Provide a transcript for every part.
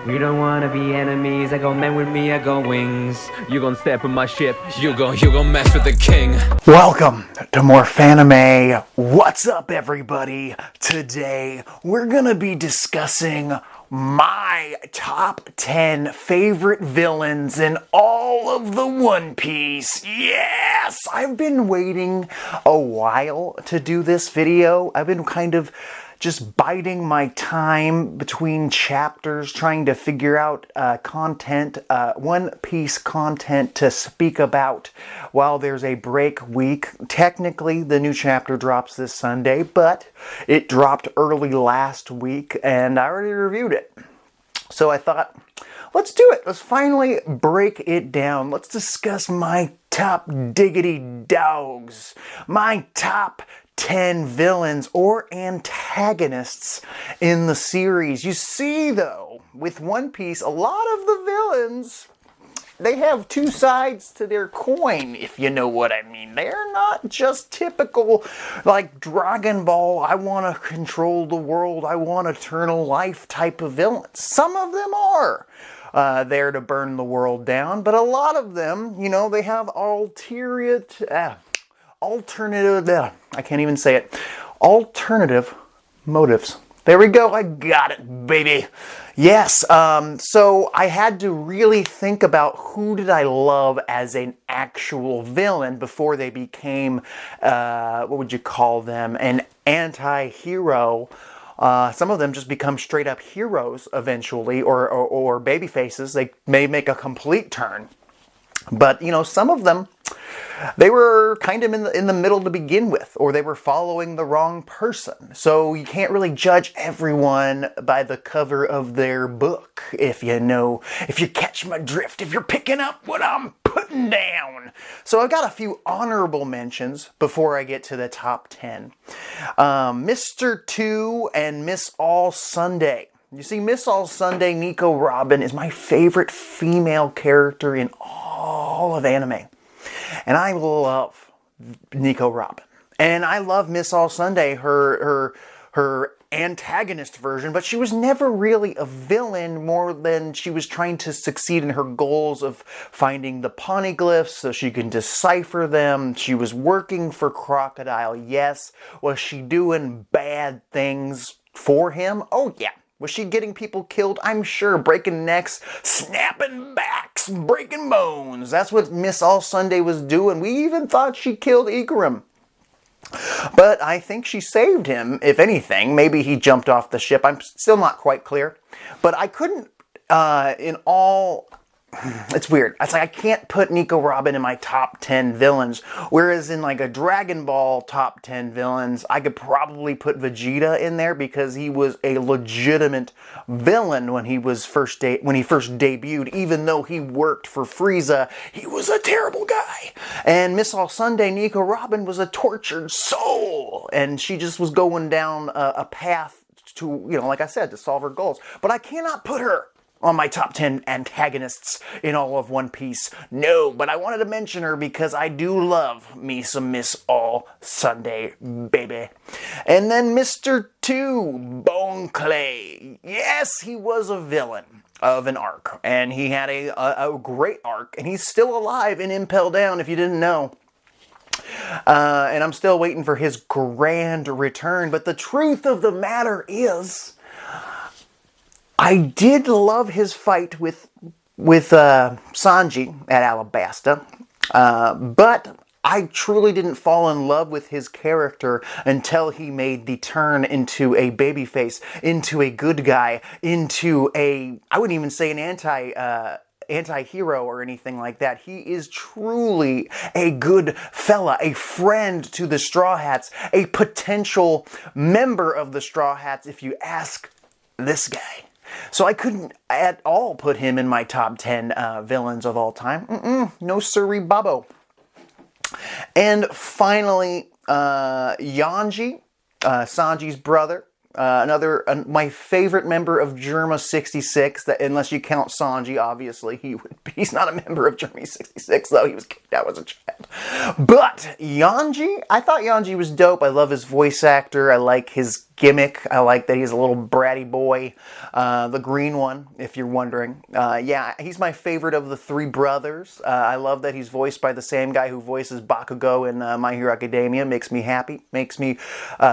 We don't wanna be enemies. I go men with me, I go wings. You gon' step in my ship, you gon' mess with the king. Welcome to more Fanime. What's up, everybody? Today we're gonna be discussing my top 10 favorite villains in all of the One Piece. Yes! I've been waiting a while to do this video. I've been kind of just biding my time between chapters, trying to figure out One Piece content to speak about while there's a break week. Technically, the new chapter drops this Sunday, but it dropped early last week, and I already reviewed it. So I thought, let's do it. Let's finally break it down. Let's discuss my top diggity dogs. My top 10 villains or antagonists in the series. You see, though, with One Piece, a lot of the villains, they have two sides to their coin, if you know what I mean. They're not just typical, like, Dragon Ball, I want to control the world, I want eternal life type of villains. Some of them are there to burn the world down, but a lot of them, you know, they have alternative motives. There we go, I got it, baby. Yes, so I had to really think about who did I love as an actual villain before they became, what would you call them, an anti-hero. Some of them just become straight up heroes eventually, or baby faces. They may make a complete turn. But, you know, some of them, they were kind of in the middle to begin with, or they were following the wrong person. So you can't really judge everyone by the cover of their book, if you catch my drift, if you're picking up what I'm putting down. So I've got a few honorable mentions before I get to the top 10. Mr. 2 and Miss All Sunday. You see, Miss All Sunday, Nico Robin, is my favorite female character in all of anime. And I love Nico Robin. And I love Miss All Sunday, her antagonist version, but she was never really a villain more than she was trying to succeed in her goals of finding the poneglyphs so she can decipher them. She was working for Crocodile, yes. Was she doing bad things for him? Oh, yeah. Was she getting people killed? I'm sure. Breaking necks, snapping backs, breaking bones. That's what Miss All Sunday was doing. We even thought she killed Ikarim. But I think she saved him, if anything. Maybe he jumped off the ship. I'm still not quite clear. But I couldn't, it's weird. It's like I can't put Nico Robin in my top 10 villains. Whereas in like a Dragon Ball top 10 villains, I could probably put Vegeta in there because he was a legitimate villain when he first debuted. Even though he worked for Frieza, he was a terrible guy. And Miss All Sunday, Nico Robin, was a tortured soul. And she just was going down a path to, you know, like I said, to solve her goals. But I cannot put her on my top 10 antagonists in all of One Piece. No, but I wanted to mention her because I do love me some Miss All Sunday, baby. And then Mr. 2, Bone Clay. Yes, he was a villain of an arc, and he had a great arc, and he's still alive in Impel Down, if you didn't know. And I'm still waiting for his grand return, but the truth of the matter is, I did love his fight with Sanji at Alabasta, but I truly didn't fall in love with his character until he made the turn into a babyface, into a good guy, into I wouldn't even say an anti-hero or anything like that. He is truly a good fella, a friend to the Straw Hats, a potential member of the Straw Hats if you ask this guy. So I couldn't at all put him in my top 10 villains of all time. No siree babo. And finally, Yanji, Sanji's brother. My favorite member of Germa 66, unless you count Sanji, obviously. He's not a member of Germa 66, though. He was kicked out as a child. But Yanji, I thought Yanji was dope. I love his voice actor. I like his gimmick. I like that he's a little bratty boy. The green one, if you're wondering. Yeah, he's my favorite of the three brothers. I love that he's voiced by the same guy who voices Bakugo in My Hero Academia. Makes me happy. Makes me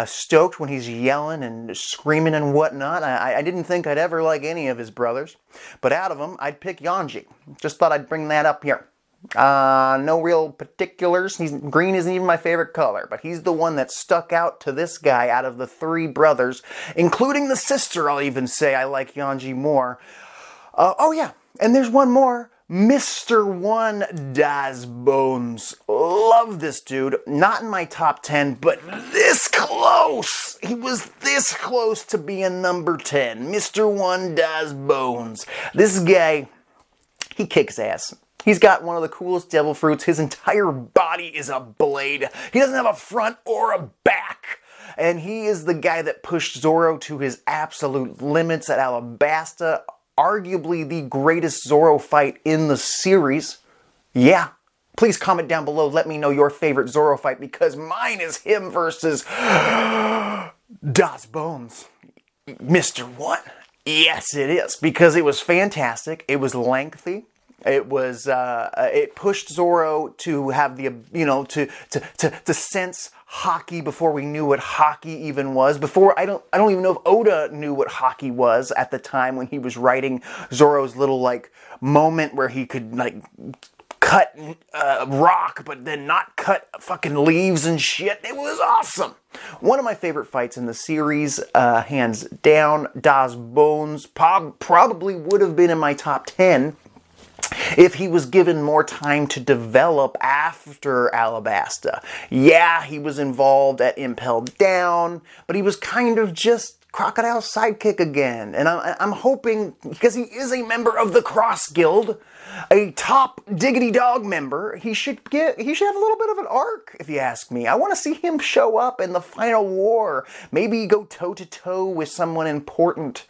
stoked when he's yelling and screaming and whatnot. I didn't think I'd ever like any of his brothers. But out of them, I'd pick Yanji. Just thought I'd bring that up here. No real particulars. Green isn't even my favorite color, but he's the one that stuck out to this guy out of the three brothers, including the sister. I'll even say I like Yanji more. Oh yeah, and there's one more. Mr. One Das Bones. Love this dude. Not in my top 10, but this close. He was this close to being number 10. Mr. One Das Bones. This guy, he kicks ass. He's got one of the coolest devil fruits. His entire body is a blade. He doesn't have a front or a back. And he is the guy that pushed Zoro to his absolute limits at Alabasta. Arguably the greatest Zoro fight in the series. Yeah. Please comment down below. Let me know your favorite Zoro fight, because mine is him versus Das Bones. Mr. One. Yes, it is. Because it was fantastic. It was lengthy. It was, it pushed Zoro to have the, to sense hockey before we knew what hockey even was. Before, I don't even know if Oda knew what hockey was at the time when he was writing Zoro's little, like, moment where he could, like, cut rock, but then not cut fucking leaves and shit. It was awesome. One of my favorite fights in the series, hands down. Das Bones probably would have been in my top 10 if he was given more time to develop after Alabasta. Yeah, he was involved at Impelled Down, but he was kind of just Crocodile's sidekick again. And I'm hoping, because he is a member of the Cross Guild, a top diggity dog member, he should have a little bit of an arc, if you ask me. I want to see him show up in the final war. Maybe go toe-to-toe with someone important.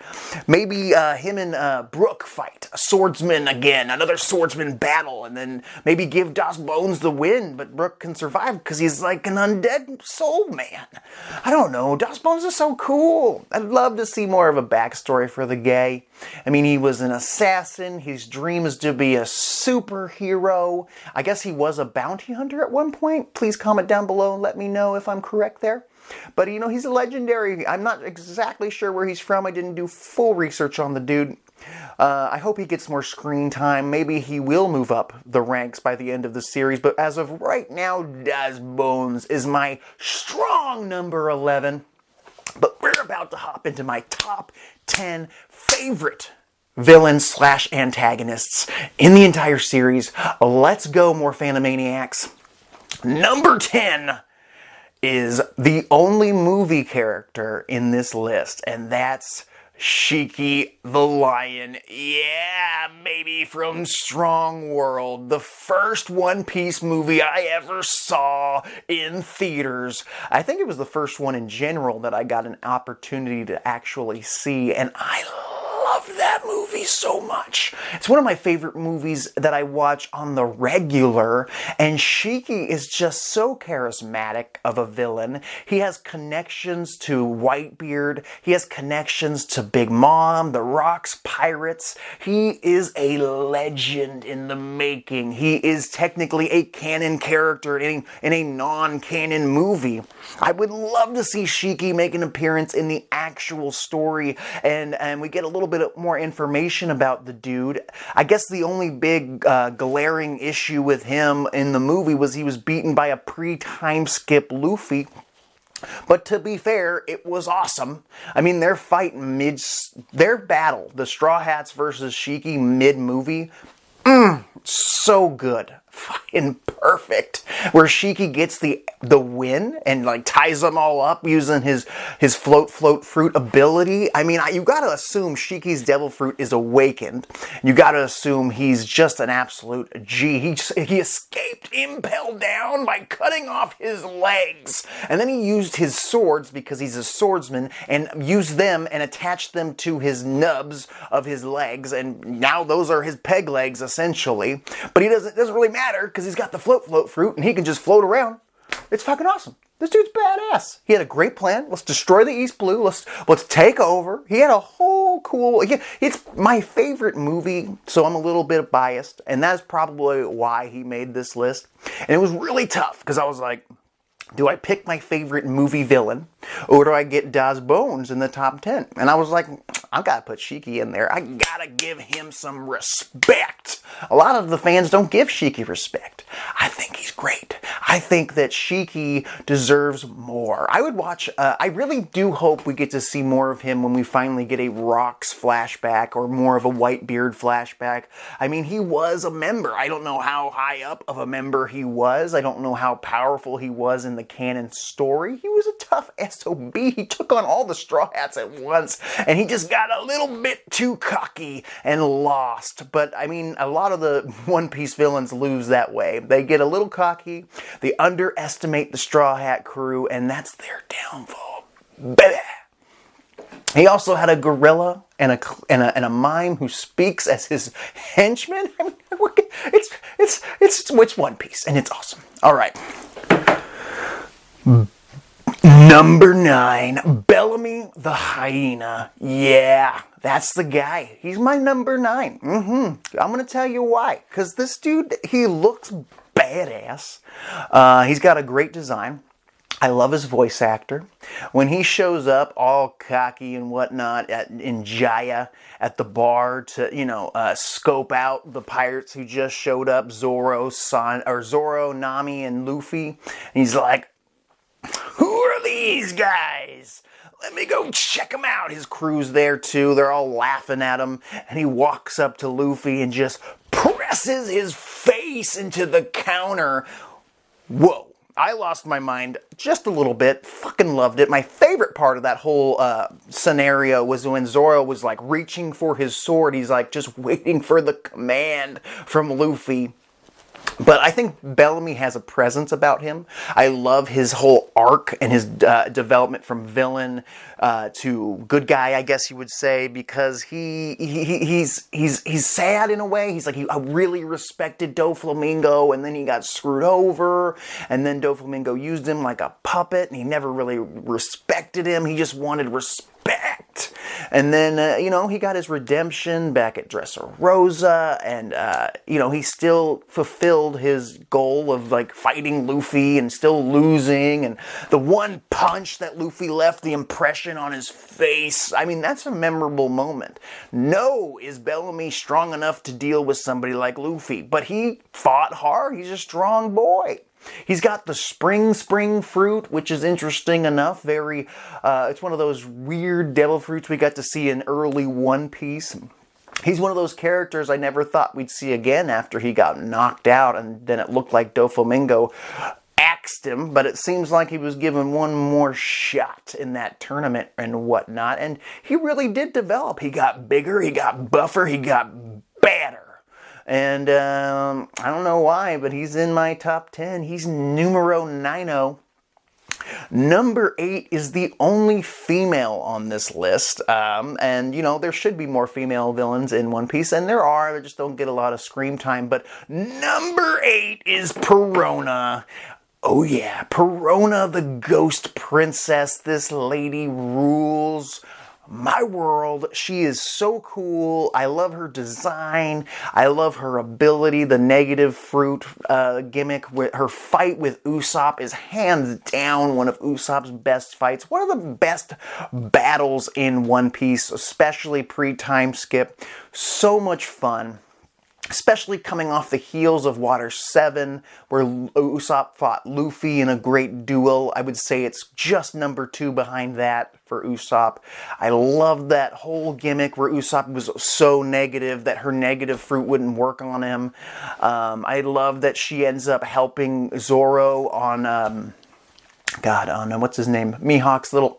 Maybe him and Brook fight. A swordsman again. Another swordsman battle. And then maybe give Das Bones the win, but Brook can survive because he's like an undead soul man. I don't know. Das Bones is so cool. I'd love to see more of a backstory for the guy. I mean, he was an assassin. His dream is to be a superhero. I guess he was a bounty hunter at one point. Please comment down below and let me know if I'm correct there. But, he's a legendary. I'm not exactly sure where he's from. I didn't do full research on the dude. I hope he gets more screen time. Maybe he will move up the ranks by the end of the series. But as of right now, Das Bones is my strong number 11. But we're about to hop into my top 10 favorite villains / antagonists in the entire series. Let's go, more Phantomaniacs. Number 10 is the only movie character in this list, and that's Shiki the Lion. Yeah, baby, from Strong World. The first One Piece movie I ever saw in theaters. I think it was the first one in general that I got an opportunity to actually see, and I love that movie so much. It's one of my favorite movies that I watch on the regular, and Shiki is just so charismatic of a villain. He has connections to Whitebeard. He has connections to Big Mom, the Rocks Pirates. He is a legend in the making. He is technically a canon character in a non-canon movie. I would love to see Shiki make an appearance in the actual story, and we get a little bit more information about the dude. I guess the only big glaring issue with him in the movie was he was beaten by a pre-time skip Luffy. But to be fair, it was awesome. I mean, their battle, the Straw Hats versus Shiki mid-movie, so good. Fucking perfect. Where Shiki gets the win and like ties them all up using his float fruit ability. I mean, you gotta assume Shiki's devil fruit is awakened. You gotta assume he's just an absolute G. He escaped Impel Down by cutting off his legs. And then he used his swords, because he's a swordsman, and used them and attached them to his nubs of his legs. And now those are his peg legs, essentially. eventually, but it doesn't really matter because he's got the float fruit and he can just float around. It's fucking awesome. This dude's badass. He had a great plan. Let's destroy the East Blue. Let's take over. He had a whole cool... It's my favorite movie, so I'm a little bit biased, and that's probably why he made this list. And it was really tough, because I was like, do I pick my favorite movie villain, or do I get Das Bones in the top 10? And I was like, I gotta put Shiki in there. I gotta give him some respect. A lot of the fans don't give Shiki respect. I think he's great. I think that Shiki deserves more. I would watch, I really do hope we get to see more of him when we finally get a Rocks flashback or more of a Whitebeard flashback. I mean, he was a member. I don't know how high up of a member he was. I don't know how powerful he was in the canon story. He was a tough SOB. He took on all the Straw Hats at once, and he just got a little bit too cocky and lost. But, I mean, a lot of the One Piece villains lose that way. They get a little cocky, they underestimate the Straw Hat crew, and that's their downfall. Baby! He also had a gorilla and a mime who speaks as his henchman. I mean, it's One Piece, and it's awesome. All right. Number 9, Bellamy the hyena. Yeah, that's the guy. He's my number 9. I'm going to tell you why. Because this dude, he looks badass. He's got a great design. I love his voice actor. When he shows up all cocky and whatnot in Jaya at the bar to, scope out the pirates who just showed up, Zoro, Nami, and Luffy. And he's like, who are these guys? Let me go check them out. His crew's there too. They're all laughing at him. And he walks up to Luffy and just presses his face into the counter. Whoa. I lost my mind just a little bit. Fucking loved it. My favorite part of that whole scenario was when Zoro was like reaching for his sword. He's like just waiting for the command from Luffy. But I think Bellamy has a presence about him. I love his whole arc and his development from villain to good guy, I guess you would say, because he's sad in a way. He's like, I really respected Doflamingo, and then he got screwed over, and then Doflamingo used him like a puppet, and he never really respected him. He just wanted respect. And then, he got his redemption back at Dressrosa, and, he still fulfilled his goal of, like, fighting Luffy and still losing, and the one punch that Luffy left the impression on his face. I mean, that's a memorable moment. No, is Bellamy strong enough to deal with somebody like Luffy? But he fought hard. He's a strong boy. He's got the spring fruit, which is interesting enough. It's one of those weird devil fruits we got to see in early One Piece. He's one of those characters I never thought we'd see again after he got knocked out, and then it looked like Doflamingo axed him, but it seems like he was given one more shot in that tournament and whatnot, and he really did develop. He got bigger, he got buffer, he got badder. And I don't know why, but he's in my top 10. He's numero 90. Number 8 is the only female on this list. And, there should be more female villains in One Piece, and there are. They just don't get a lot of screen time. But number 8 is Perona. Oh yeah, Perona the Ghost Princess. This lady rules my world. She is so cool. I love her design. I love her ability. The negative fruit gimmick. Her fight with Usopp is hands down one of Usopp's best fights. One of the best battles in One Piece, especially pre-time skip. So much fun. Especially coming off the heels of Water 7, where Usopp fought Luffy in a great duel. I would say it's just number 2 behind that for Usopp. I love that whole gimmick where Usopp was so negative that her negative fruit wouldn't work on him. I love that she ends up helping Zoro on God, what's his name? Mihawk's little,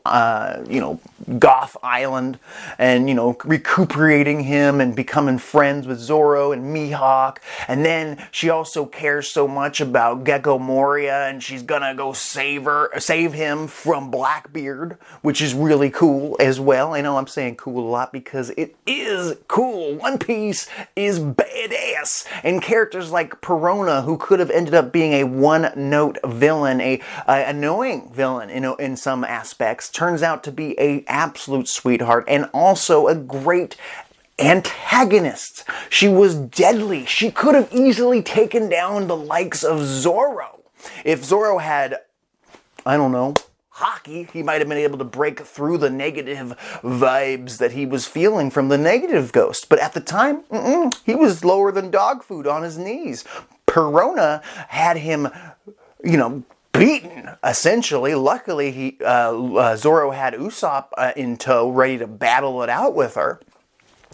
goth island, and, recuperating him and becoming friends with Zoro and Mihawk. And then she also cares so much about Gecko Moria, and she's gonna go save him from Blackbeard, which is really cool as well. I know I'm saying cool a lot because it is cool. One Piece is badass. And characters like Perona, who could have ended up being a one-note villain, a annoying villain in some aspects, turns out to be a absolute sweetheart and also a great antagonist. She was deadly. She could have easily taken down the likes of Zoro. If Zoro had, I don't know, hockey, he might have been able to break through the negative vibes that he was feeling from the negative ghost. But at the time, he was lower than dog food on his knees. Perona had him, beaten, essentially. Luckily, Zoro had Usopp in tow, ready to battle it out with her.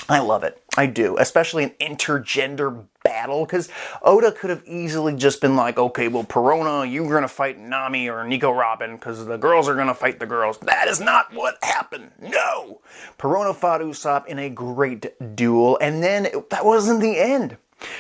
I love it. I do. Especially an intergender battle, because Oda could have easily just been like, okay, well, Perona, you're going to fight Nami or Nico Robin, because the girls are going to fight the girls. That is not what happened. No! Perona fought Usopp in a great duel, and then that wasn't the end.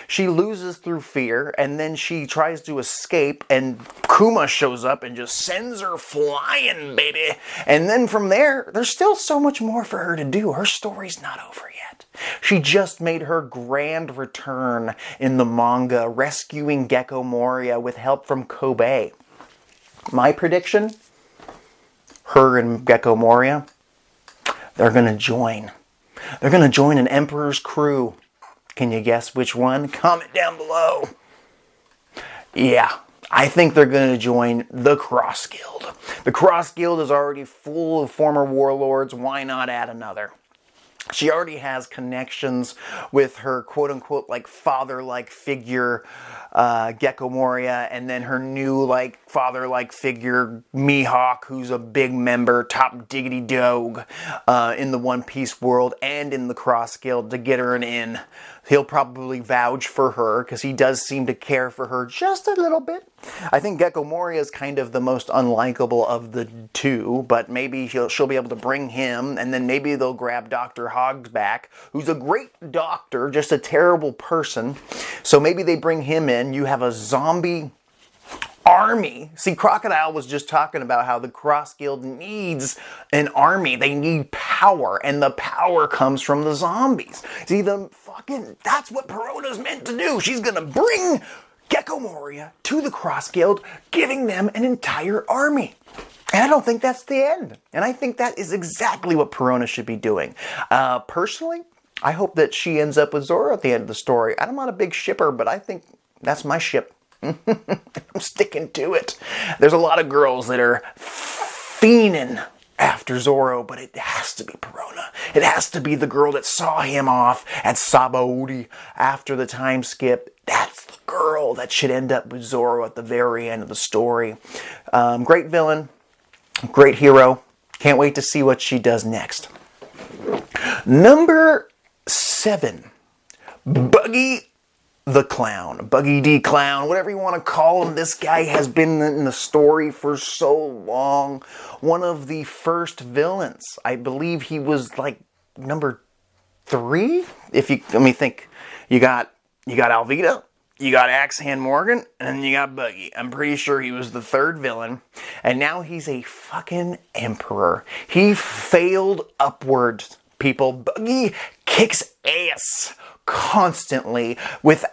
She loses through fear, and then she tries to escape, and Kuma shows up and just sends her flying, baby. And then from there, there's still so much more for her to do. Her story's not over yet. She just made her grand return in the manga, rescuing Gecko Moria with help from Kobe. My prediction? Her and Gecko Moria, they're going to join. They're going to join an Emperor's crew. Can you guess which one? Comment down below. Yeah, I think they're going to join the Cross Guild. The Cross Guild is already full of former warlords. Why not add another? She already has connections with her quote-unquote father-like figure, Gecko Moria, and then her new father-like figure, Mihawk, who's a big member, top diggity dog in the One Piece world and in the Cross Guild to get her an in. He'll probably vouch for her because he does seem to care for her just a little bit. I think Gecko Moria is kind of the most unlikable of the two, but maybe she'll be able to bring him, and then maybe they'll grab Dr. Hogsback, who's a great doctor, just a terrible person. So maybe they bring him in. You have a zombie army. See, Crocodile was just talking about how the Cross Guild needs an army. They need power, and the power comes from the zombies. See, that's what Perona's meant to do. She's gonna bring Gecko Moria to the Cross Guild, giving them an entire army. And I don't think that's the end. And I think that is exactly what Perona should be doing. Personally, I hope that she ends up with Zoro at the end of the story. I'm not a big shipper, but I think that's my ship. I'm sticking to it. There's a lot of girls that are fiending after Zoro, but it has to be Perona. It has to be the girl that saw him off at Sabaody after the time skip. That's the girl that should end up with Zoro at the very end of the story. Great villain, great hero. Can't wait to see what she does next. Number 7, Buggy the Clown. Buggy D Clown, whatever you want to call him. This guy has been in the story for so long. One of the first villains. I believe he was number 3. Let me think. You got Alvida, you got Axe Hand Morgan, and then you got Buggy. I'm pretty sure he was the 3rd villain. And now he's a fucking emperor. He failed upwards, people. Buggy kicks ass constantly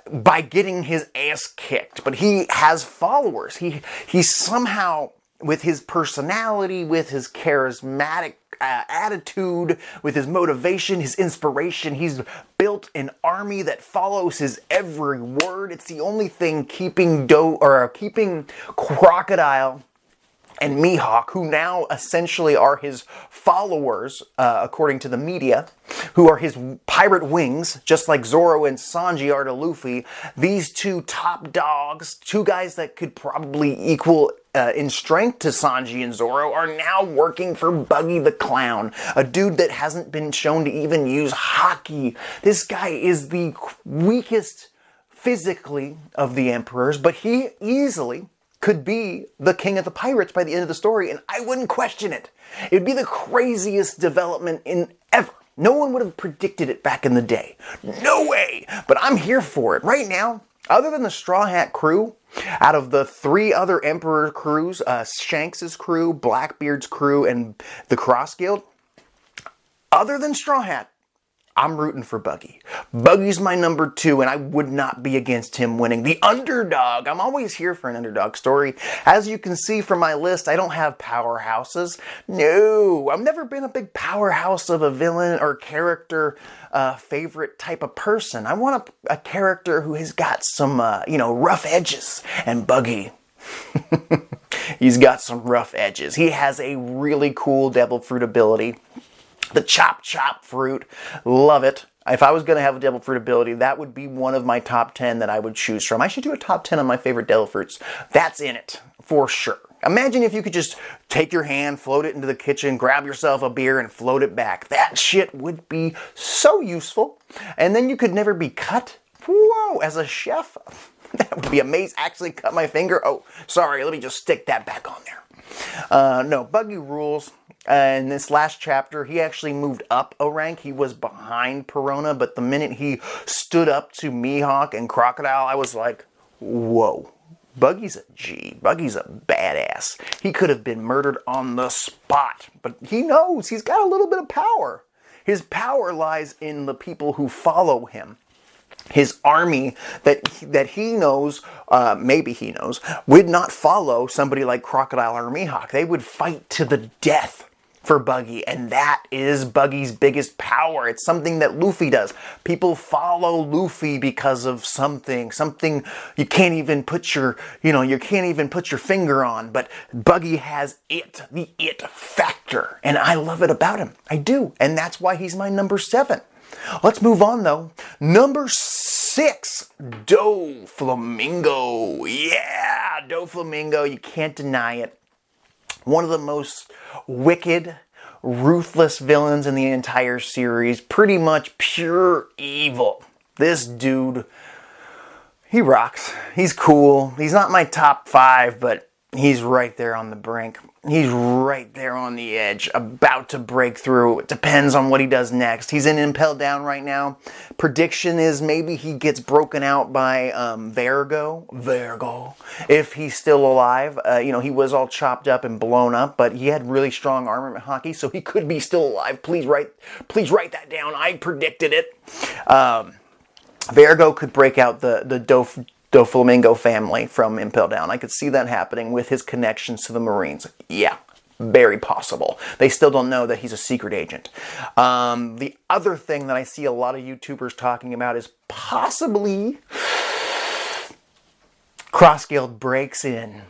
by getting his ass kicked, but he has followers. He somehow, with his personality, with his charismatic attitude, with his motivation, his inspiration, he's built an army that follows his every word. It's the only thing keeping Crocodile and Mihawk, who now essentially are his followers, according to the media, who are his pirate wings, just like Zoro and Sanji are to Luffy. These two top dogs, two guys that could probably equal in strength to Sanji and Zoro, are now working for Buggy the Clown, a dude that hasn't been shown to even use haki. This guy is the weakest physically of the emperors, but he easily could be the king of the pirates by the end of the story, and I wouldn't question it. It'd be the craziest development in ever. No one would have predicted it back in the day. No way! But I'm here for it. Right now, other than the Straw Hat crew, out of the 3 other Emperor crews, Shanks's crew, Blackbeard's crew, and the Cross Guild, other than Straw Hat, I'm rooting for Buggy. Buggy's my number 2, and I would not be against him winning. The underdog. I'm always here for an underdog story. As you can see from my list, I don't have powerhouses. No, I've never been a big powerhouse of a villain or character favorite type of person. I want a character who has got some, rough edges. And Buggy, he's got some rough edges. He has a really cool devil fruit ability. The chop fruit. Love it. If I was going to have a devil fruit ability, that would be one of my top 10 that I would choose from. I should do a top 10 on my favorite devil fruits. That's in it, for sure. Imagine if you could just take your hand, float it into the kitchen, grab yourself a beer, and float it back. That shit would be so useful. And then you could never be cut. Whoa, as a chef, that would be amazing. Actually cut my finger. Oh, sorry, let me just stick that back on there. No, Buggy rules. In this last chapter, he actually moved up a rank. He was behind Perona, but the minute he stood up to Mihawk and Crocodile, I was like, whoa. Buggy's a G. Buggy's a badass. He could have been murdered on the spot, but he knows he's got a little bit of power. His power lies in the people who follow him. His army that he knows, maybe he knows, would not follow somebody like Crocodile or Mihawk. They would fight to the death for Buggy, and that is Buggy's biggest power. It's something that Luffy does. People follow Luffy because of something you can't even put your finger on, but Buggy has the it factor, and I love it about him. I do, and that's why he's my number 7. Let's move on, though. Number 6, Doflamingo. Yeah, Doflamingo, you can't deny it. One of the most wicked, ruthless villains in the entire series. Pretty much pure evil. This dude, he rocks. He's cool. He's not my top 5, but he's right there on the brink. He's right there on the edge, about to break through. It depends on what he does next. He's in Impel Down right now. Prediction is maybe he gets broken out by Vergo, if he's still alive. He was all chopped up and blown up, but he had really strong armament hockey, so he could be still alive. Please write that down. I predicted it. Vergo could break out the Doflamingo family from Impel Down. I could see that happening with his connections to the Marines. Yeah, very possible. They still don't know that he's a secret agent. The other thing that I see a lot of YouTubers talking about is possibly Cross Guild breaks in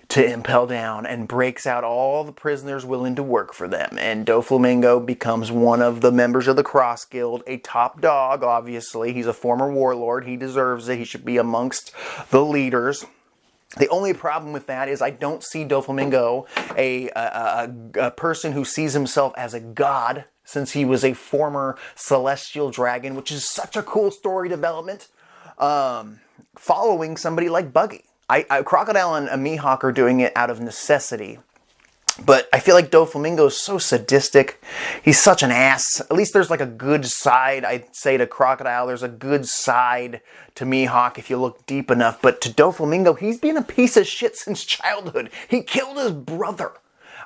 to Impel Down and breaks out all the prisoners willing to work for them. And Doflamingo becomes one of the members of the Cross Guild, a top dog, obviously. He's a former warlord. He deserves it. He should be amongst the leaders. The only problem with that is I don't see Doflamingo a person who sees himself as a god, since he was a former celestial dragon, which is such a cool story development, following somebody like Buggy. Crocodile and Mihawk are doing it out of necessity. But I feel like Doflamingo is so sadistic. He's such an ass. At least there's like a good side, I'd say, to Crocodile. There's a good side to Mihawk if you look deep enough. But to Doflamingo, he's been a piece of shit since childhood. He killed his brother.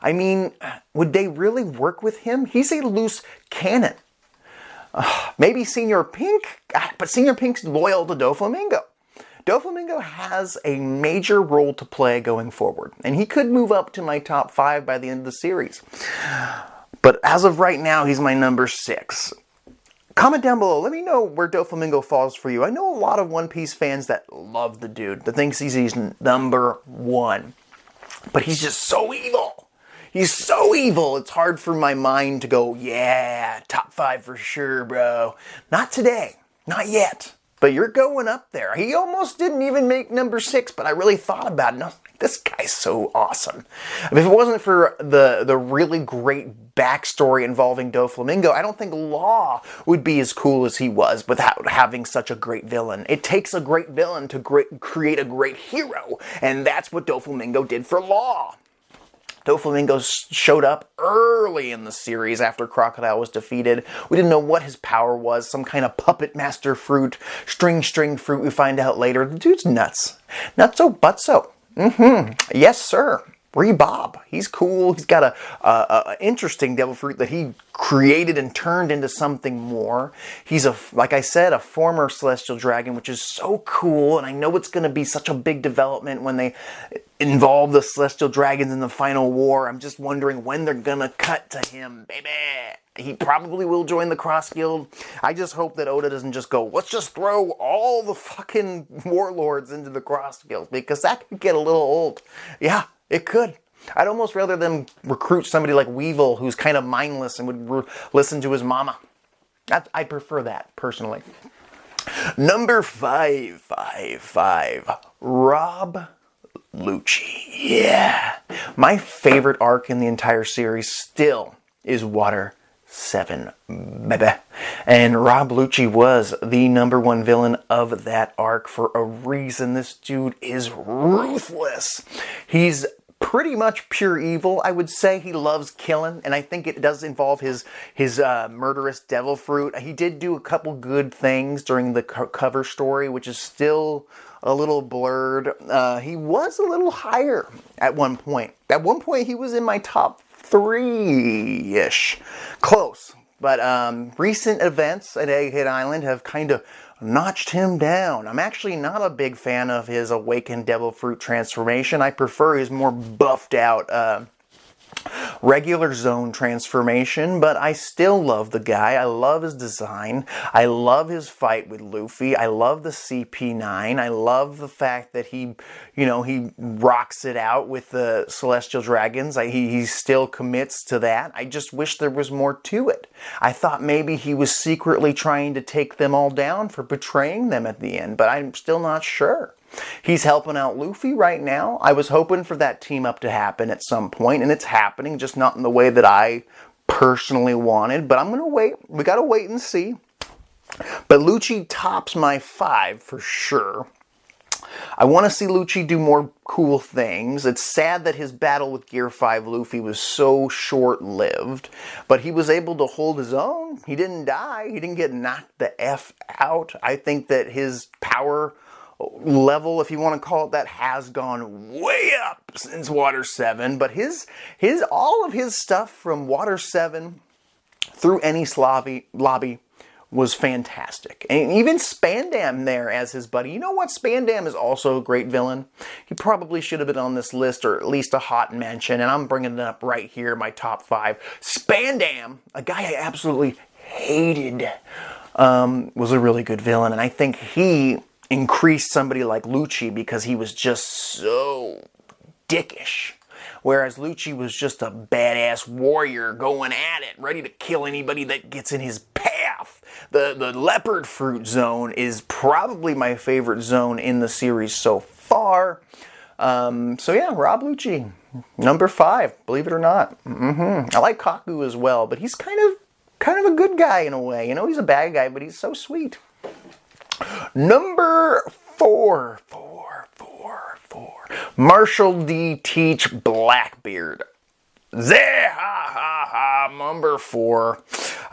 I mean, would they really work with him? He's a loose cannon. Maybe Senior Pink? But Senior Pink's loyal to Doflamingo. Doflamingo has a major role to play going forward, and he could move up to my top 5 by the end of the series. But as of right now, he's my number 6. Comment down below. Let me know where Doflamingo falls for you. I know a lot of One Piece fans that love the dude, that thinks he's number 1. But he's just so evil. He's so evil, it's hard for my mind to go, yeah, top 5 for sure, bro. Not today. Not yet. but you're going up there. He almost didn't even make number 6, but I really thought about it. And I was like, this guy's so awesome. I mean, if it wasn't for the really great backstory involving Doflamingo, I don't think Law would be as cool as he was without having such a great villain. It takes a great villain to create a great hero, and that's what Doflamingo did for Law. Doflamingo showed up early in the series after Crocodile was defeated. We didn't know what his power was. Some kind of puppet master fruit, string fruit, we find out later. The dude's nuts. Nutso butso. Yes, sir. Rebob. He's cool. He's got a interesting devil fruit that he created and turned into something more. He's, like I said, a former celestial dragon, which is so cool. And I know it's going to be such a big development when they involve the celestial dragons in the final war. I'm just wondering when they're going to cut to him, baby. He probably will join the Cross Guild. I just hope that Oda doesn't just go, let's just throw all the fucking warlords into the Cross Guild, because that could get a little old. Yeah, it could. I'd almost rather them recruit somebody like Weevil, who's kind of mindless and would listen to his mama. I prefer that, personally. Number 5, Rob Lucci. Yeah. My favorite arc in the entire series still is Water 7, baby. And Rob Lucci was the number 1 villain of that arc for a reason. This dude is ruthless. He's pretty much pure evil, I would say. He loves killing, and I think it does involve his murderous devil fruit. He did do a couple good things during the cover story, which is still a little blurred. He was a little higher at one point. At one point, he was in my top 3-ish. Close. But recent events at Egghead Island have kind of notched him down. I'm actually not a big fan of his Awakened Devil Fruit transformation. I prefer his more buffed out regular zone transformation, but I still love the guy. I love his design. I love his fight with Luffy. I love the CP9. I love the fact that he rocks it out with the Celestial Dragons. He still commits to that. I just wish there was more to it. I thought maybe he was secretly trying to take them all down for betraying them at the end, but I'm still not sure. He's helping out Luffy right now. I was hoping for that team up to happen at some point, and it's happening, just not in the way that I personally wanted. But I'm going to wait. We got to wait and see. But Lucci tops my 5 for sure. I want to see Lucci do more cool things. It's sad that his battle with Gear 5 Luffy was so short-lived, but he was able to hold his own. He didn't die. He didn't get knocked the F out. I think that his power level, if you want to call it that, has gone way up since Water 7, but all of his stuff from Water 7 through any lobby was fantastic. And even Spandam there as his buddy. You know what? Spandam is also a great villain. He probably should have been on this list, or at least a hot mention, and I'm bringing it up right here in my top 5. Spandam, a guy I absolutely hated, was a really good villain, and I think he increased somebody like Lucci because he was just so dickish. Whereas Lucci was just a badass warrior going at it, ready to kill anybody that gets in his path. The leopard fruit zone is probably my favorite zone in the series so far. So yeah, Rob Lucci, number 5, believe it or not. I like Kaku as well, but he's kind of a good guy in a way. You know, he's a bad guy, but he's so sweet. Number 4. Marshall D. Teach Blackbeard. Number 4.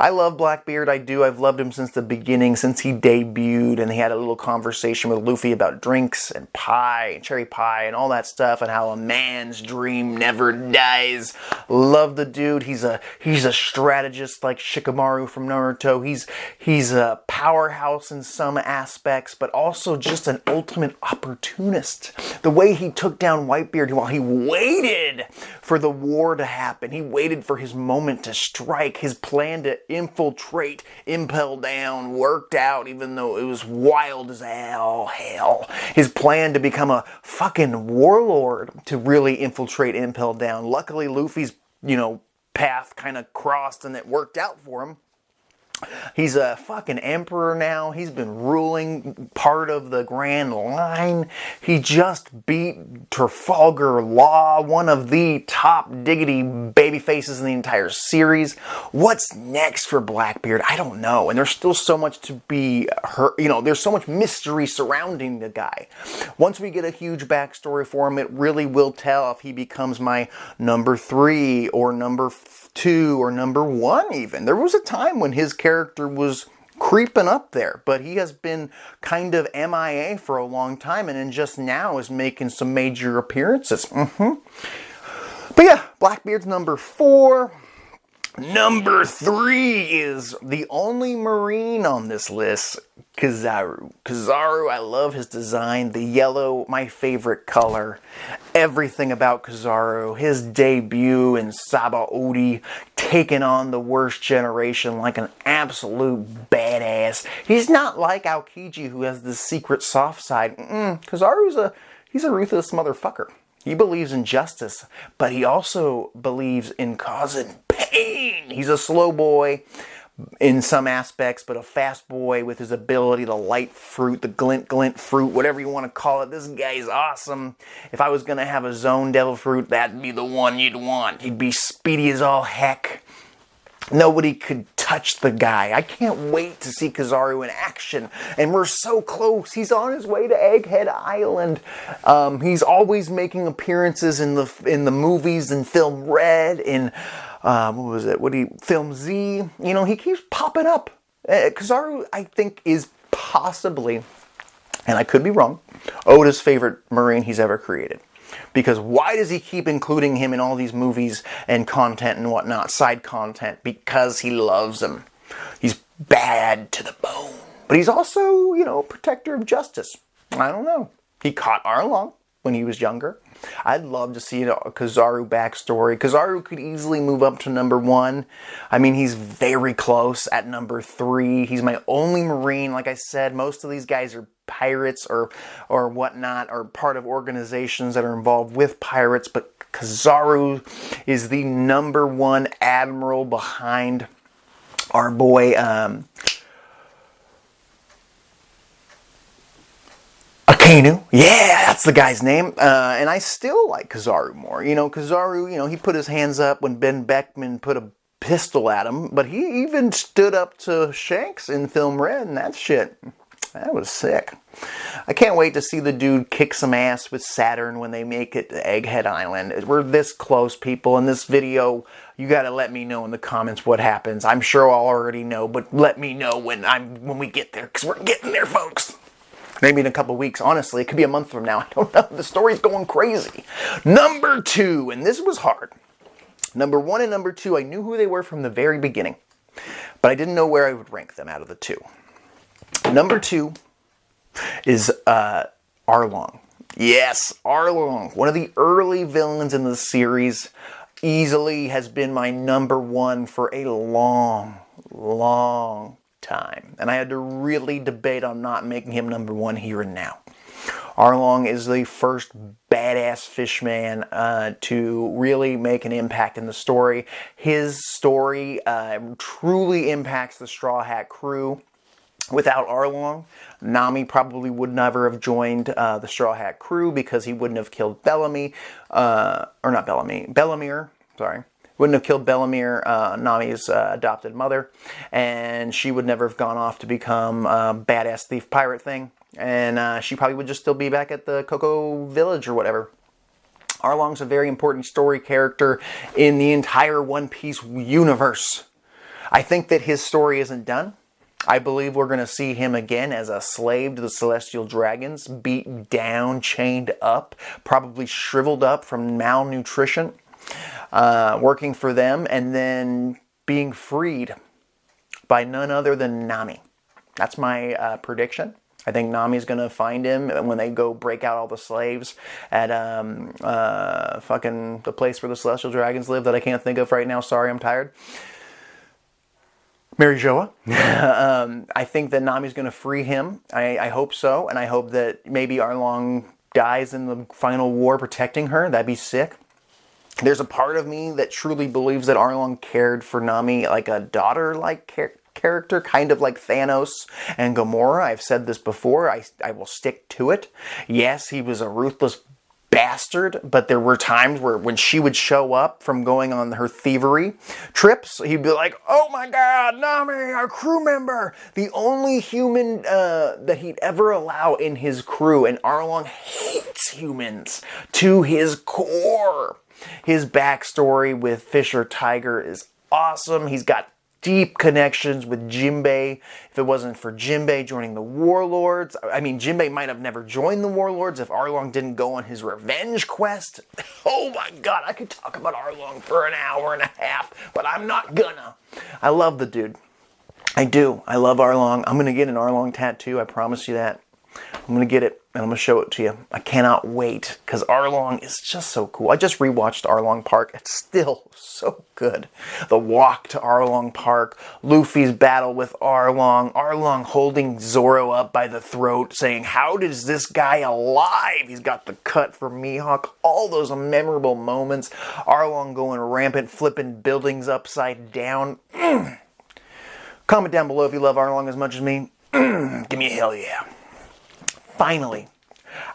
I love Blackbeard, I do. I've loved him since the beginning, since he debuted, and he had a little conversation with Luffy about drinks and pie, and cherry pie, and all that stuff, and how a man's dream never dies. Love the dude. He's a strategist like Shikamaru from Naruto. He's a powerhouse in some aspects, but also just an ultimate opportunist. The way he took down Whitebeard while he waited for the war to happen. He waited for his moment to strike. His plan to infiltrate Impel Down worked out, even though it was wild as hell. His plan to become a fucking warlord to really infiltrate Impel Down. Luckily, Luffy's, path kind of crossed and it worked out for him. He's a fucking emperor now. He's been ruling part of the Grand Line. He just beat Trafalgar Law, one of the top diggity baby faces in the entire series. What's next for Blackbeard? I don't know. And there's still so much to be heard. You know, there's so much mystery surrounding the guy. Once we get a huge backstory for him, it really will tell if he becomes my number 3 or number 2 or number 1 even. There was a time when his character was creeping up there, but he has been kind of MIA for a long time, and then just now is making some major appearances. But yeah, Blackbeard's number 4. Number 3 is the only Marine on this list, Kzaru. Kzaru, I love his design. The yellow, my favorite color. Everything about Kzaru. His debut in Sabaody, taking on the worst generation like an absolute badass. He's not like Aokiji, who has this secret soft side. Kzaru's he's a ruthless motherfucker. He believes in justice, but he also believes in causing pain. He's a slow boy in some aspects, but a fast boy with his ability to light fruit, the glint fruit, whatever you want to call it. This guy's awesome. If I was going to have a zone devil fruit, that'd be the one you'd want. He'd be speedy as all heck. Nobody could touch the guy. I can't wait to see Kzaru in action. And we're so close. He's on his way to Egghead Island. He's always making appearances in the movies, in Film Red, in Film Z. You know, he keeps popping up. Kzaru, I think, is possibly, and I could be wrong, Oda's favorite Marine he's ever created. Because why does he keep including him in all these movies and content and whatnot, side content? Because he loves him. He's bad to the bone. But he's also, you know, protector of justice. I don't know. He caught Arlon when he was younger. I'd love to see a Kzaru backstory. Kzaru could easily move up to number 1. I mean, he's very close at number 3. He's my only Marine. Like I said, most of these guys are pirates or whatnot, or part of organizations that are involved with pirates, but Kzaru is the number 1 admiral behind our boy Akainu. Yeah, that's the guy's name. And I still like Kzaru more. You know, Kzaru, you know, he put his hands up when Ben Beckman put a pistol at him, but he even stood up to Shanks in Film Red, and that shit, that was sick. I can't wait to see the dude kick some ass with Saturn when they make it to Egghead Island. We're this close, people. In this video, you gotta let me know in the comments what happens. I'm sure I'll already know, but let me know when we get there, because we're getting there, folks. Maybe in a couple weeks. Honestly, it could be a month from now. I don't know. The story's going crazy. Number 2, and this was hard. Number 1 and number 2, I knew who they were from the very beginning, but I didn't know where I would rank them out of the 2. Number 2 is Arlon. Yes, Arlon, one of the early villains in the series, easily has been my number 1 for a long time. And I had to really debate on not making him number 1 here and now. Arlon is the first badass fishman to really make an impact in the story. His story truly impacts the Straw Hat crew. Without Arlon, Nami probably would never have joined the Straw Hat crew, because he wouldn't have killed Bellamy, Bellamere, sorry. Wouldn't have killed Bellamere, Nami's adopted mother, and she would never have gone off to become a badass thief pirate thing, and she probably would just still be back at the Cocoa Village or whatever. Arlon's a very important story character in the entire One Piece universe. I think that his story isn't done. I believe we're going to see him again as a slave to the Celestial Dragons, beat down, chained up, probably shriveled up from malnutrition, working for them, and then being freed by none other than Nami. That's my prediction. I think Nami's going to find him when they go break out all the slaves at fucking the place where the Celestial Dragons live that I can't think of right now. Sorry, I'm tired. Mary Joa. I think that Nami's going to free him. I hope so. And I hope that maybe Arlon dies in the final war protecting her. That'd be sick. There's a part of me that truly believes that Arlon cared for Nami like a daughter-like character, kind of like Thanos and Gamora. I've said this before. I will stick to it. Yes, he was a ruthless bastard, but there were times where when she would show up from going on her thievery trips, he'd be like, oh my god, Nami, our crew member, the only human that he'd ever allow in his crew. And Arlon hates humans to his core. His backstory with Fisher Tiger is awesome. He's got deep connections with Jinbei. If it wasn't for Jinbei joining the Warlords, I mean, Jinbei might have never joined the Warlords if Arlon didn't go on his revenge quest. Oh my god, I could talk about Arlon for an hour and a half, but I'm not gonna. I love the dude. I do. I love Arlon. I'm gonna get an Arlon tattoo, I promise you that. I'm gonna get it, and I'm gonna show it to you. I cannot wait, because Arlon is just so cool. I just rewatched Arlong Park. It's still so good. The walk to Arlong Park, Luffy's battle with Arlong, Arlong holding Zoro up by the throat, saying, how is this guy alive? He's got the cut for Mihawk. All those memorable moments. Arlong going rampant, flipping buildings upside down. Comment down below if you love Arlong as much as me. Give me a hell yeah. Finally,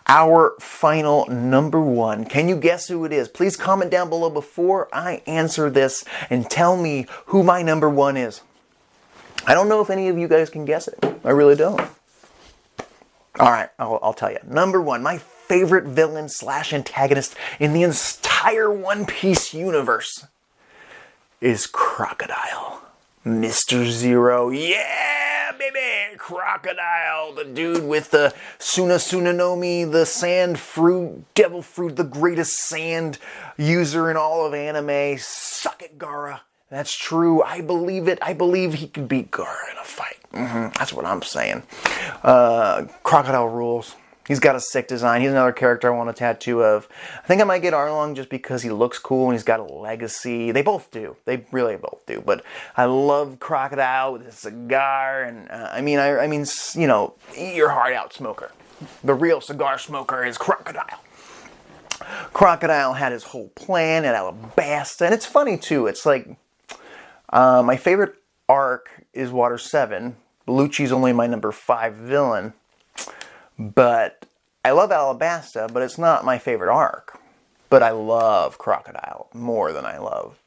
our final number one. Can you guess who it is? Please comment down below before I answer this and tell me who my number one is. I don't know if any of you guys can guess it. I really don't. Alright, I'll tell you. Number one, my favorite villain / antagonist in the entire One Piece universe is Crocodile. Mr. Zero. Yeah, baby! Crocodile, the dude with the Sunanomi, the sand fruit, devil fruit, the greatest sand user in all of anime. Suck it, Gaara. That's true. I believe it. I believe he could beat Gaara in a fight. That's what I'm saying. Crocodile rules. He's got a sick design. He's another character I want a tattoo of. I think I might get Arlong just because he looks cool and he's got a legacy. They both do. They really both do. But I love Crocodile with his cigar. And I mean, you know, eat your heart out, smoker. The real cigar smoker is Crocodile. Crocodile had his whole plan at Alabasta. And it's funny, too. It's like, my favorite arc is Water 7. Lucci's only my number 5 villain. But I love Alabasta, but it's not my favorite arc. But I love Crocodile more than I love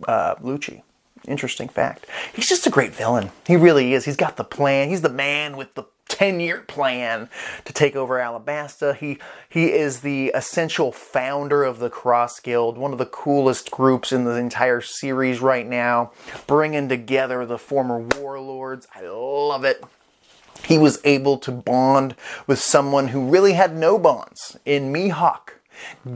Lucci. Interesting fact. He's just a great villain. He really is. He's got the plan. He's the man with the 10-year plan to take over Alabasta. He is the essential founder of the Cross Guild, one of the coolest groups in the entire series right now, bringing together the former warlords. I love it. He was able to bond with someone who really had no bonds in Mihawk,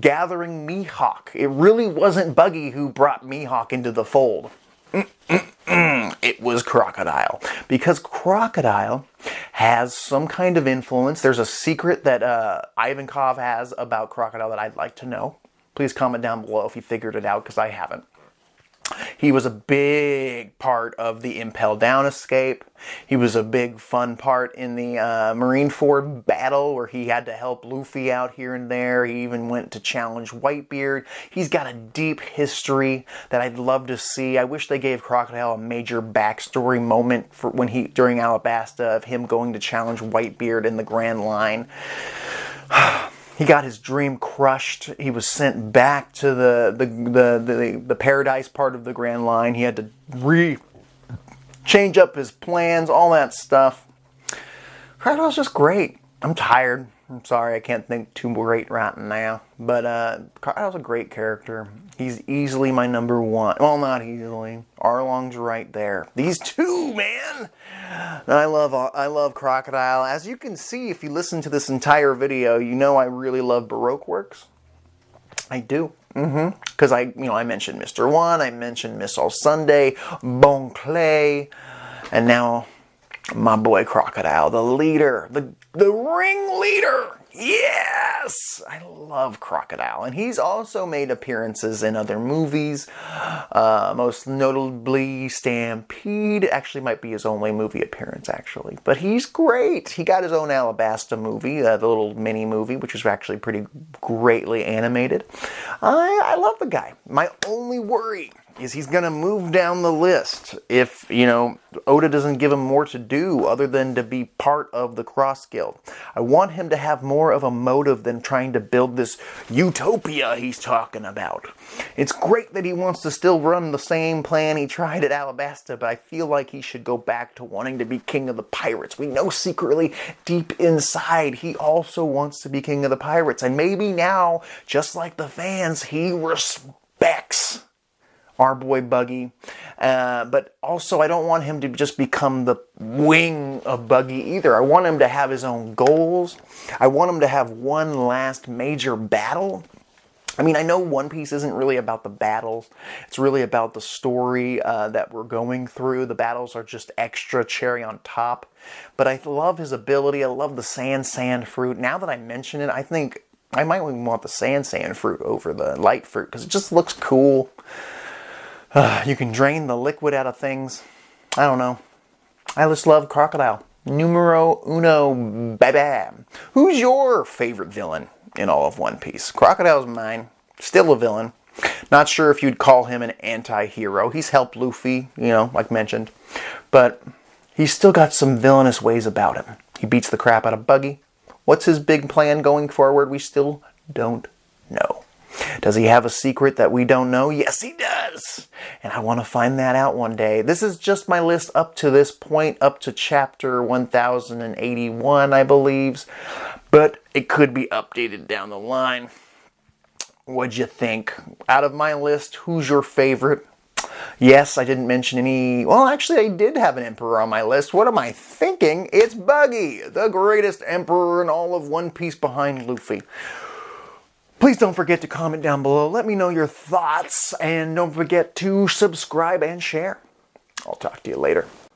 gathering Mihawk. It really wasn't Buggy who brought Mihawk into the fold. It was Crocodile. Because Crocodile has some kind of influence. There's a secret that Ivankov has about Crocodile that I'd like to know. Please comment down below if you figured it out, because I haven't. He was a big part of the Impel Down escape. He was a big fun part in the Marineford battle where he had to help Luffy out here and there. He even went to challenge Whitebeard. He's got a deep history that I'd love to see. I wish they gave Crocodile a major backstory moment for during Alabasta of him going to challenge Whitebeard in the Grand Line. He got his dream crushed. He was sent back to the paradise part of the Grand Line. He had to change up his plans, all that stuff. Crocodile's just great. I'm tired. I'm sorry, I can't think too great right now. But Crocodile's a great character. He's easily my number one. Well, not easily. Arlong's right there. These two, man. I love Crocodile. As you can see, if you listen to this entire video, you know I really love Baroque works. I do. Because I mentioned Mr. One, I mentioned Miss All Sunday, Bon Clay, and now my boy Crocodile, the leader, the ringleader. Yes! I love Crocodile. And he's also made appearances in other movies. Most notably Stampede. Actually might be his only movie appearance, actually. But he's great. He got his own Alabasta movie, the little mini movie, which was actually pretty greatly animated. I love the guy. My only worry is he's going to move down the list if, Oda doesn't give him more to do other than to be part of the Cross Guild. I want him to have more of a motive than trying to build this utopia he's talking about. It's great that he wants to still run the same plan he tried at Alabasta, but I feel like he should go back to wanting to be king of the pirates. We know secretly, deep inside, he also wants to be king of the pirates. And maybe now, just like the fans, he respects our boy Buggy. But also, I don't want him to just become the wing of Buggy either. I want him to have his own goals. I want him to have one last major battle. I mean, I know One Piece isn't really about the battles. It's really about the story that we're going through. The battles are just extra cherry on top. But I love his ability. I love the sand fruit. Now that I mention it, I think I might even want the sand fruit over the light fruit because it just looks cool. You can drain the liquid out of things. I don't know. I just love Crocodile. Numero uno, baby. Who's your favorite villain in all of One Piece? Crocodile's mine. Still a villain. Not sure if you'd call him an anti-hero. He's helped Luffy, like mentioned. But he's still got some villainous ways about him. He beats the crap out of Buggy. What's his big plan going forward? We still don't know. Does he have a secret that we don't know? Yes, he does. And I want to find that out one day. This is just my list up to this point, up to chapter 1081, I believe. But it could be updated down the line. What'd you think? Out of my list, who's your favorite? Yes, I didn't mention any... Well, actually, I did have an emperor on my list. What am I thinking? It's Buggy, the greatest emperor in all of One Piece behind Luffy. Please don't forget to comment down below. Let me know your thoughts. And don't forget to subscribe and share. I'll talk to you later.